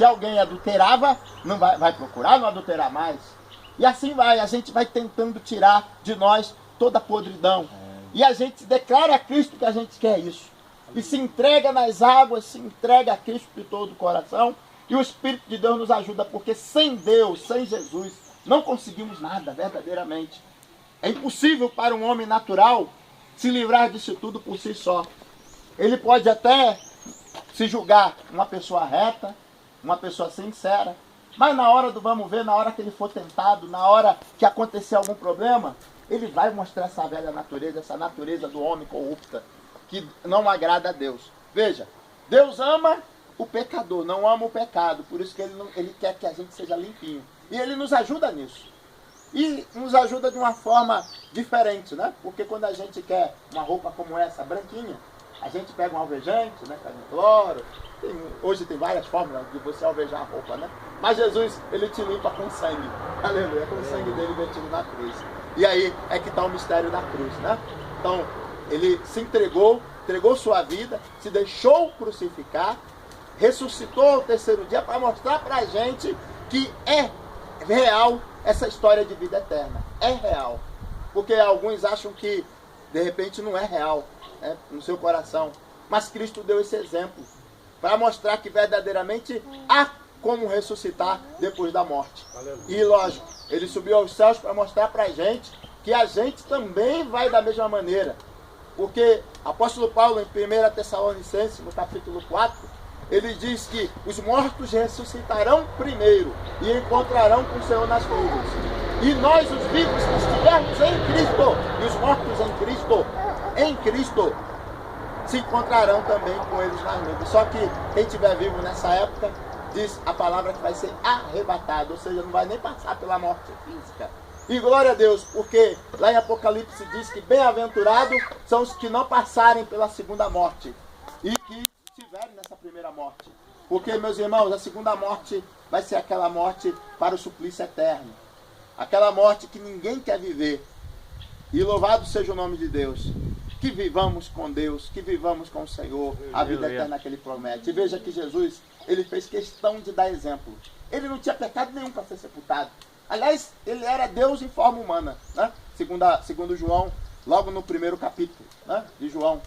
Se alguém adulterava, não vai procurar não adulterar mais. E assim vai, a gente vai tentando tirar de nós toda a podridão. E a gente declara a Cristo que a gente quer isso. E se entrega nas águas, se entrega a Cristo de todo o coração. E o Espírito de Deus nos ajuda, porque sem Deus, sem Jesus, não conseguimos nada, verdadeiramente. É impossível para um homem natural se livrar disso tudo por si só. Ele pode até se julgar uma pessoa reta, uma pessoa sincera, mas na hora do vamos ver, na hora que ele for tentado, na hora que acontecer algum problema, ele vai mostrar essa velha natureza, essa natureza do homem corrupta, que não agrada a Deus. Veja, Deus ama o pecador, não ama o pecado, por isso que ele quer que a gente seja limpinho. E ele nos ajuda nisso. E nos ajuda de uma forma diferente, né? Porque quando a gente quer uma roupa como essa, branquinha, a gente pega um alvejante, né? Pega um cloro. Hoje tem várias formas de você alvejar a roupa, né? Mas Jesus, ele te limpa com sangue. Aleluia, com o sangue dele vertido na cruz. E aí é que está o mistério da cruz, né? Então, ele se entregou sua vida, se deixou crucificar, ressuscitou ao terceiro dia para mostrar para a gente que é real essa história de vida eterna. É real. Porque alguns acham que, de repente, não é real, né, no seu coração. Mas Cristo deu esse exemplo para mostrar que verdadeiramente há como ressuscitar depois da morte. Aleluia. E lógico, ele subiu aos céus para mostrar para a gente que a gente também vai da mesma maneira. Porque apóstolo Paulo, em 1 Tessalonicenses, no capítulo 4, ele diz que os mortos ressuscitarão primeiro e encontrarão com o Senhor nas nuvens. E nós, os vivos, que estivermos em Cristo, e os mortos em Cristo, se encontrarão também com eles nas nuvens. Só que quem estiver vivo nessa época, diz a palavra que vai ser arrebatado, ou seja, não vai nem passar pela morte física. E glória a Deus, porque lá em Apocalipse diz que bem-aventurados são os que não passarem pela segunda morte e que estiverem nessa primeira morte. Porque, meus irmãos, a segunda morte vai ser aquela morte para o suplício eterno. Aquela morte que ninguém quer viver. E louvado seja o nome de Deus. Que vivamos com Deus, que vivamos com o Senhor, a vida eterna que Ele promete. E veja que Jesus, Ele fez questão de dar exemplo. Ele não tinha pecado nenhum para ser sepultado. Aliás, Ele era Deus em forma humana, né? Segundo João, logo no primeiro capítulo, né, de João.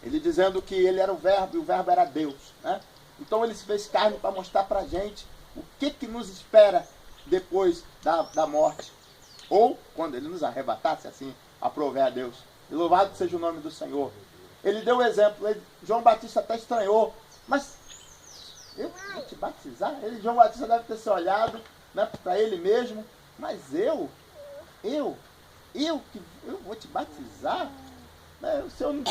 Ele dizendo que Ele era o Verbo e o Verbo era Deus, né? Então Ele se fez carne para mostrar para a gente o que nos espera depois da morte. Ou quando Ele nos arrebatar, se assim aprover a Deus. E louvado seja o nome do Senhor. Ele deu o exemplo. João Batista até estranhou. Mas eu vou te batizar? João Batista deve ter se olhado, né, para ele mesmo. Mas eu vou te batizar? Né? O Senhor não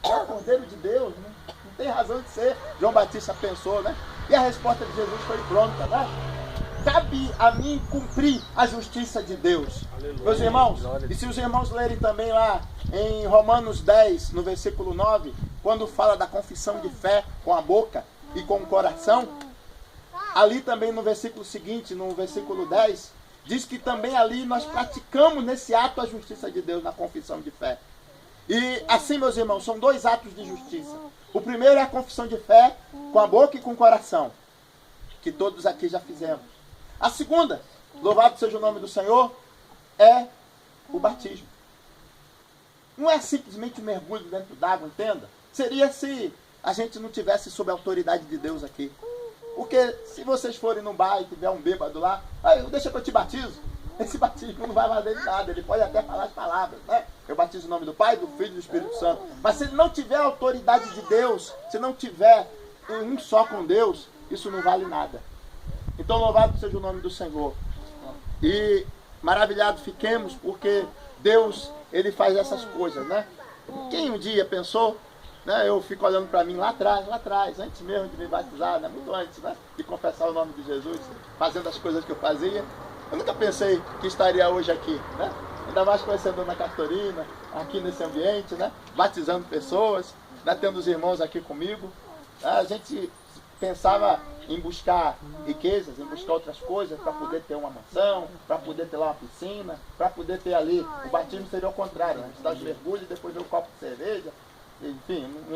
é o Cordeiro de Deus, né? Não tem razão de ser. João Batista pensou, né? E a resposta de Jesus foi pronta, né? Cabe a mim cumprir a justiça de Deus. Aleluia. Meus irmãos, e se os irmãos lerem também lá em Romanos 10, no versículo 9, quando fala da confissão de fé com a boca e com o coração, ali também no versículo seguinte, no versículo 10, diz que também ali nós praticamos nesse ato a justiça de Deus na confissão de fé. E assim, meus irmãos, são dois atos de justiça. O primeiro é a confissão de fé com a boca e com o coração, que todos aqui já fizemos. A segunda, louvado seja o nome do Senhor, é o batismo. Não é simplesmente um mergulho dentro d'água, entenda? Seria se a gente não tivesse sob a autoridade de Deus aqui. Porque se vocês forem num bar e tiver um bêbado lá, deixa que eu te batizo. Esse batismo não vai valer de nada, ele pode até falar as palavras, né? Eu batizo o nome do Pai, do Filho e do Espírito Santo. Mas se ele não tiver a autoridade de Deus, se não tiver um só com Deus, isso não vale nada. Então louvado seja o nome do Senhor. E maravilhados fiquemos, porque Deus, Ele faz essas coisas, né? Quem um dia pensou, né? Eu fico olhando para mim lá atrás, antes mesmo de me batizar, né? Muito antes, né? De confessar o nome de Jesus, fazendo as coisas que eu fazia. Eu nunca pensei que estaria hoje aqui, né? Ainda mais conhecendo a Dona Castorina, aqui nesse ambiente, né? Batizando pessoas, né? Tendo os irmãos aqui comigo. A gente pensava em buscar riquezas, em buscar outras coisas para poder ter uma mansão, para poder ter lá uma piscina, para poder ter ali. O batismo seria o contrário, né? A gente dá os mergulhos, depois deu um copo de cerveja, enfim, não